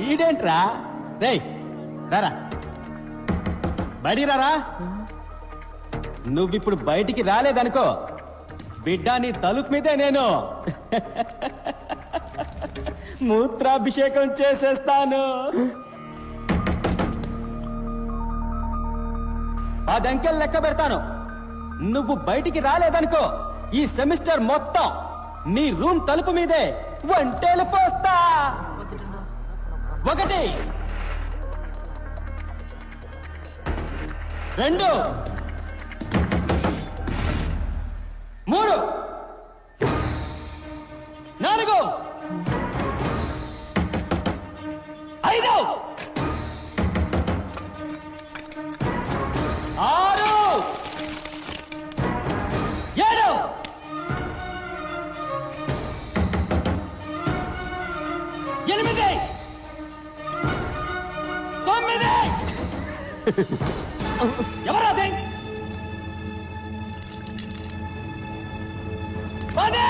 ఈడేంట్రా రేయ్ రారా బయటికి రారా. నువ్విప్పుడు బయటికి రాలేదనుకో బిడ్డ నీ తలుపు మీదే నేను మూత్రాభిషేకం చేసేస్తాను. 10 అంకెలు లెక్క పెడతాను. నువ్వు బయటికి రాలేదనుకో ఈ సెమిస్టర్ మొత్తం నీ రూమ్ తలుపు మీదే వంటేలు పోస్తా. 1 2 3 4 5 6 7 8 9 ఎవరాది 10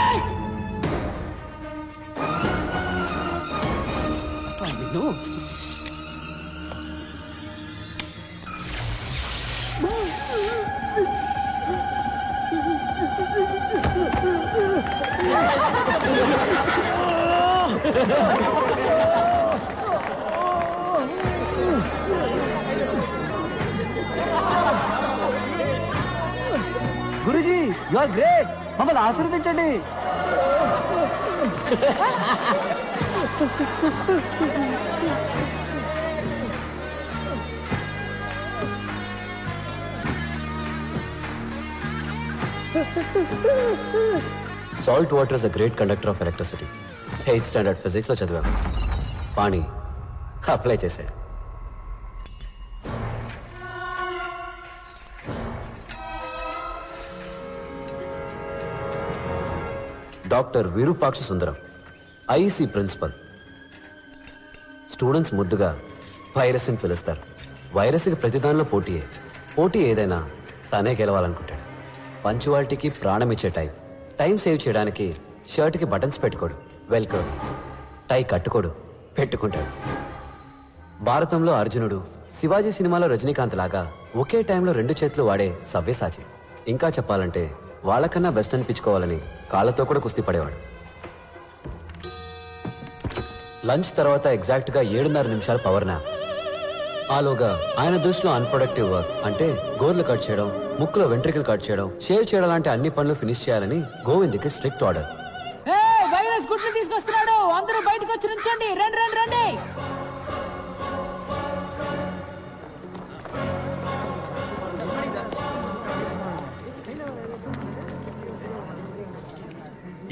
గురుజీ యు ఆర్ గ్రేట్. మమ్మల్ని ఆశీర్వదించండి. Salt water is a great conductor of electricity. 8th standard physics లో చదివాం. పాణి అప్లై చేశాడు. డాక్టర్ విరూపాక్ష సుందరం, ఐఈసీ ప్రిన్సిపల్. స్టూడెంట్స్ ముద్దుగా వైరస్ అని పిలుస్తారు. వైరస్కి ప్రతిదానిలో పోటీయే. పోటీ ఏదైనా తనే గెలవాలనుకుంటాడు. పంచువాలిటీకి ప్రాణం ఇచ్చే టైం సేవ్ చేయడానికి షర్ట్కి బటన్స్ పెట్టుకోడు, వెల్క్రో. టై కట్టుకోడు, పెట్టుకుంటాడు. భారతంలో అర్జునుడు, శివాజీ సినిమాలో రజనీకాంత్ లాగా ఒకే టైంలో 2 చేతులు వాడే సవ్యసాచి. ఇంకా చెప్పాలంటే వాళ్ళకన్నా బెస్ట్ అనిపించుకోవాలని కాళ్ళతో కూడా కుస్తీ పడేవాడు. లంచ్ తర్వాత ఎగ్జాక్ట్గా 7:30 నిమిషాలు పవర్ నాప్. ఆలోగా ఆయన దృష్టిలో అన్ప్రొడక్టివ్ వర్క్ అంటే గోర్లు కట్ చేయడం, ముక్కులో వెంట్రికలు కట్ చేయడం, షేవ్ చేయడం లాంటి అన్ని పనులు ఫినిష్ చేయాలని గోవింద్కి స్ట్రిక్ట్ ఆర్డర్. వైరస్ గుడ్లు తీసుకొస్తున్నాడు, అందరూ బయటకు వచ్చి నుంచండి. రండి రండి రండి.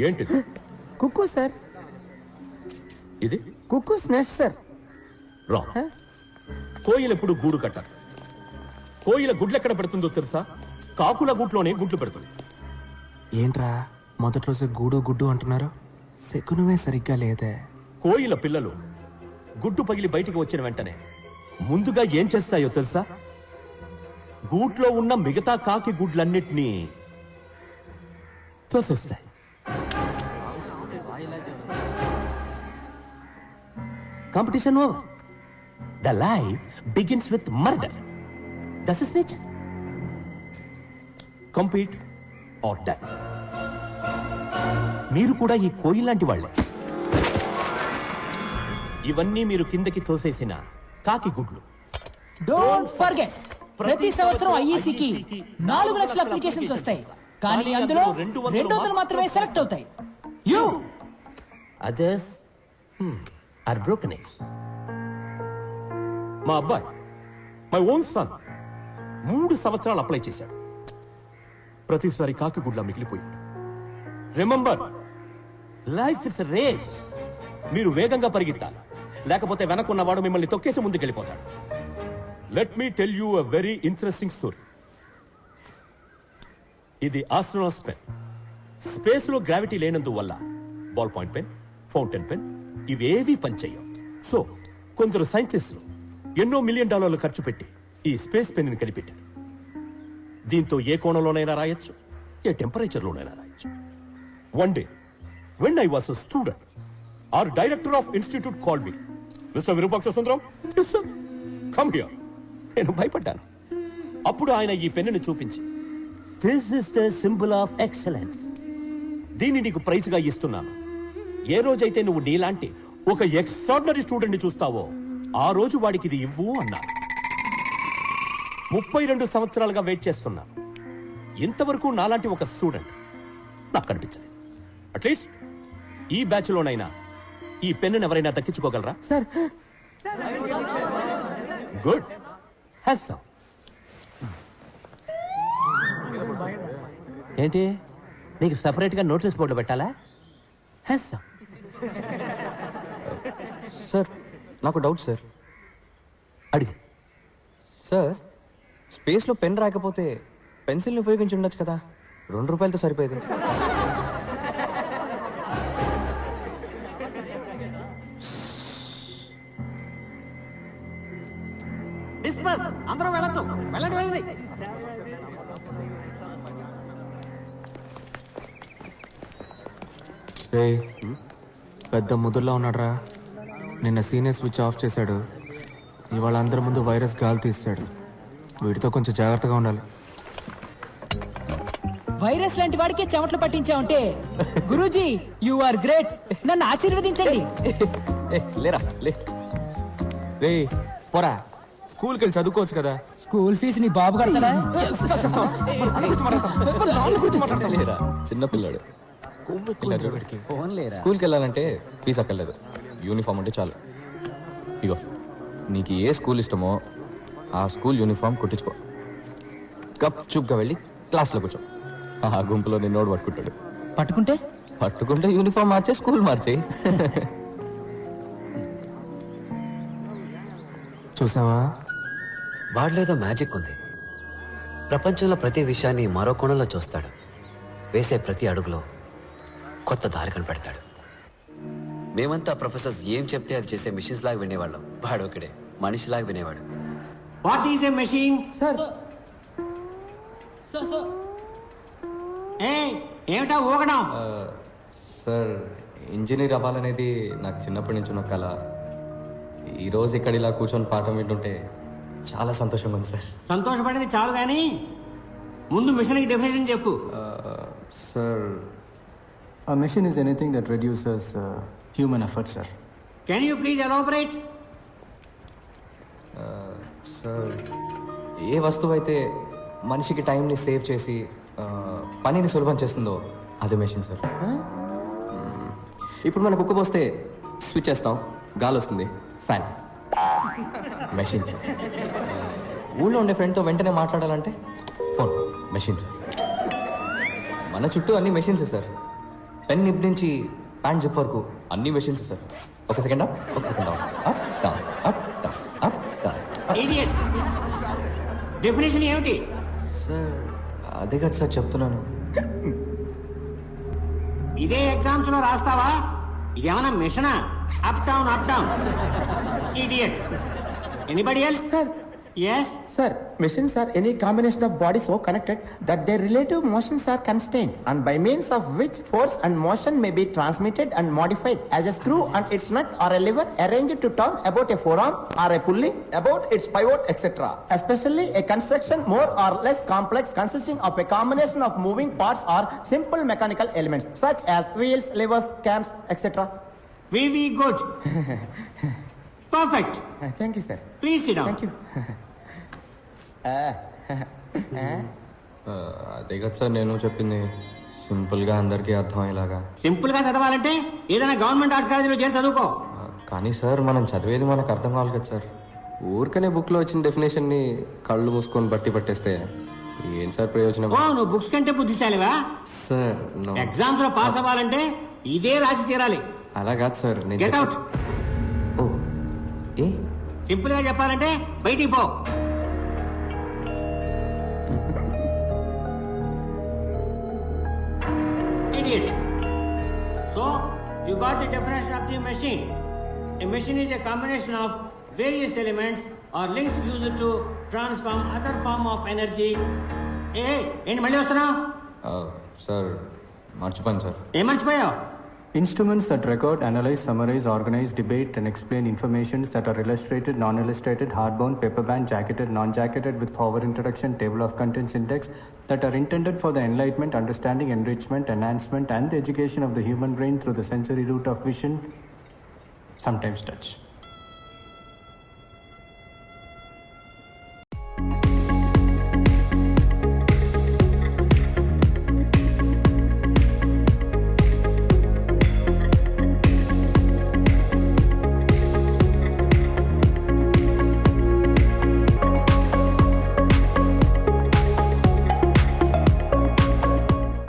ఏంటిది? కుక్కు సార్. ఇది కుక్కు స్నాష్ సార్. రాంగ్. కోయిల ఎప్పుడు గూడు కట్టారు. కోయిల గుడ్లు ఎక్కడ పెడుతుందో తెలుసా? కాకుల గూట్లోనే గుడ్లు పెడుతుంది. ఏంట్రా మొదటి రోజు గూడు గుడ్డు అంటున్నారు? శకునమే సరిగ్గా లేదే. కోయిల పిల్లలు గుడ్డు పగిలి బయటికి వచ్చిన వెంటనే ముందుగా ఏం చేస్తాయో తెలుసా? గూట్లో ఉన్న మిగతా కాకి గుడ్లన్నిటినీ తోసేస్తాయి. Competition over. The life begins with murder. That's its nature. Compete or die. మీరు కూడా ఈ కోయి లాంటి వాళ్ళే. ఇవన్నీ మీరు కిందకి తోసేసిన కాకి గుడ్లు. డోంట్ ఫర్గెట్, ప్రతి సంవత్సరం ఐఈసీకి 4 లక్షల అప్లికేషన్స్ వస్తాయి, కానీ అందులో 200 మాత్రమే సెలెక్ట్ అవుతాయి. You others are broken eggs. మా అబ్బాయి, మై ఓన్ సన్, 3 సంవత్సరాలు అప్లై చేశాడు. ప్రతిసారి కాకి గుడ్లా మిగిలిపోయాడు. Remember, life is race. మీరు వేగంగా పరిగెత్తాలి, లేకపోతే వెనకున్నవాడు మిమ్మల్ని తొక్కేసి ముందుకెళ్ళిపోతాడు. Let me tell you a very interesting story. ఇది ఆస్ట్రోనాట్స్ పెన్. స్పేస్ లో గ్రావిటీ లేనందువల్ల ball point pen, fountain pen ఇవేవీ పనిచేయవు. సో కొందరు సైంటిస్టులు ఎన్నో $1 మిలియన్ ఖర్చు పెట్టి ఈ స్పేస్ పెన్ ని కనిపెట్టారు. దీంతో ఏ కోణంలోనైనా రాయొచ్చు, ఏ టెంపరేచర్లోనైనా రాయొచ్చు. One day, when I was a student, our director of institute called me. Mr. Virupaksha Sundaram, yes sir, come here. నేను భయపడ్డాను. అప్పుడు ఆయన ఈ పెన్నుని చూపించి, this is the symbol of excellence. దీన్ని నీకు ప్రైజ్గా ఇస్తున్నాను. ఏ రోజైతే నువ్వు నీలాంటి ఒక ఎక్స్ట్రాడినరీ స్టూడెంట్ ని చూస్తావో ఆ రోజు వాడికి ఇది ఇవ్వు అన్నారు. 32 సంవత్సరాలుగా వెయిట్ చేస్తున్నా. ఇంతవరకు నాలాంటి ఒక స్టూడెంట్ నాకు కనిపించలేదు. అట్లీస్ట్ ఈ బ్యాచ్ లోనైనా ఈ పెన్నును ఎవరైనా దక్కించుకోగలరా? Sir good. హ్యాట్సామ్. ఏంటి నీకు సెపరేట్ గా నోటీస్ బోర్డు పెట్టాలా? హ్యాట్సామ్. సార్ నాకు డౌట్ సార్. అడిగి. సార్ స్పేస్లో పెన్ రాకపోతే పెన్సిల్ని ఉపయోగించి ఉండొచ్చు కదా, ₹2 సరిపోయేది. డిస్పస్, అందరూ వెళ్ళొచ్చు. వెళ్ళండి వెళ్ళండి. రే పెద్ద ముదురులో ఉన్నాడ్రా. నిన్న సీనియర్ స్విచ్ ఆఫ్ చేశాడు, ఇవాళ అందరి ముందు వైరస్ గాలి తీస్తాడు. వీటితో కొంచెం జాగ్రత్తగా ఉండాలి. వైరస్ లాంటి వాడికి చెమటలు పట్టించావంటే గురూజీ యు ఆర్ గ్రేట్. నన్ను ఆశీర్వదించండి. లేరా లే. రే పోరా, స్కూల్కి వెళ్ళి చదువుకోవచ్చు కదా. స్కూల్ ఫీజు నీ బాబు కడతాడా? లేరా చిన్నపిల్లాడు. స్కూల్కి వెళ్ళాలంటే ఫీజు అక్కర్లేదు, యూనిఫామ్ ఉంటే చాలు. ఇగో నీకు ఏ స్కూల్ ఇష్టమో ఆ స్కూల్ యూనిఫామ్ కుట్టించుకో. గప్చుప్గా వెళ్ళి క్లాస్లో కూర్చో. ఆ గుంపులో నిన్నోడు పట్టుకుంటాడు. పట్టుకుంటే యూనిఫామ్ మార్చే స్కూల్ మార్చేయి. చూసావా, వాడిలేదో మ్యాజిక్ ఉంది. ప్రపంచంలో ప్రతి విషయాన్ని మరో కోణంలో చూస్తాడు. వేసే ప్రతి అడుగులో కొత్త దారి కనిపెడతాడు. మేమంతా ప్రొఫెసర్స్ ఏం చెప్తే అది చేసే మిషన్స్ లాగా వినేవాళ్ళం. వాడు ఒకడే మనిషిలాగా వినేవాడు. What is a machine? Sir ఏమిటా ఊగడం? సార్ ఇంజనీర్ అవ్వాలనేది నాకు చిన్నప్పటి నుంచి ఉన్న కళ. ఈరోజు ఇక్కడ ఇలా కూర్చొని పాఠం వింటుంటే చాలా సంతోషంగా ఉంది సార్. సంతోషపడేది చాలు కానీ ముందు మిషన్కి డెఫినేషన్ చెప్పు. Sir A mission is anything that reduces human effort, sir. Can you please elaborate? Sir ఏ వస్తువు అయితే మనిషికి టైంని సేవ్ చేసి పనిని సులభం చేస్తుందో అదే మెషిన్ సార్. ఇప్పుడు మనకు కుక్క పోస్తే స్విచ్ చేస్తాం, గాలి వస్తుంది, ఫ్యాన్. Machine sir. ఊళ్ళో ఉండే ఫ్రెండ్తో వెంటనే మాట్లాడాలంటే ఫోన్, మెషిన్ సార్. మన చుట్టూ అన్ని మెషిన్సే సార్. పెన్ నిప్ నుంచి ప్యాంట్ జిప్ వరకు అన్ని మెషిన్స్ సార్. ఒక సెకండ్ అప్, ఒక second down, up down, up down, up down. Idiot. Definition ఏమిటి? సార్ అదే కదా సార్ చెప్తున్నాను. ఇదే ఎగ్జామ్స్ లో రాస్తావా? ఇదేమన్నా మిషనా? Up down up down. Idiot. Anybody else? Sir. Yes. Sir, machines are any combination of bodies so connected that their relative motions are constrained, and by means of which force and motion may be transmitted and modified, as a screw and its nut or a lever arranged to turn about a forearm, or a pulley about its pivot, etc. Especially a construction more or less complex consisting of a combination of moving parts or simple mechanical elements such as wheels, levers, cams, etc. Very good. Perfect. Thank you, sir. Please sit down. Thank you. అదే కదా sir నేను చెప్పింది, సింపుల్గా అందరికీ అర్థమయ్యేలాగా. Simple గా చదవాలంటే ఏదైనా గవర్నమెంట్ ఆర్ట్స్ కాలేజీలో చేరి చదువుకో. కానీ సార్ మనం చదివేది మనకు అర్థం కావాలి కదా సార్. ఊరికనే బుక్లో వచ్చిన డెఫినేషన్ని కళ్ళు మూసుకొని బట్టి పట్టేస్తే ఏంటి సార్ ప్రయోజనం? ఓ నువ్వు బుక్స్ కంటే బుద్ధిశాలివా? సార్ ఎగ్జామ్స్ లో పాస్ అవ్వాలంటే ఇదే రాసి తీరాలి. అలా కాదు సార్. నేను గెట్ అవుట్. ఓ ఏ సింపుల్ గా చెప్పాలంటే బయటికి పో. Idiot. So, you got the definition of the machine. A machine is a combination of various elements or links used to transform other form of energy. ఏంటి మళ్ళీ వస్తున్నావు? Sir మర్చిపోయాను sir. ఏం మర్చిపోయావు? Instruments that record, analyze, summarize, organize, debate, and explain informations that are illustrated, non-illustrated, hardbound, paperbound, jacketed, non-jacketed, with forward introduction, table of contents index, that are intended for the enlightenment, understanding, enrichment, enhancement, and the education of the human brain through the sensory route of vision, sometimes touch.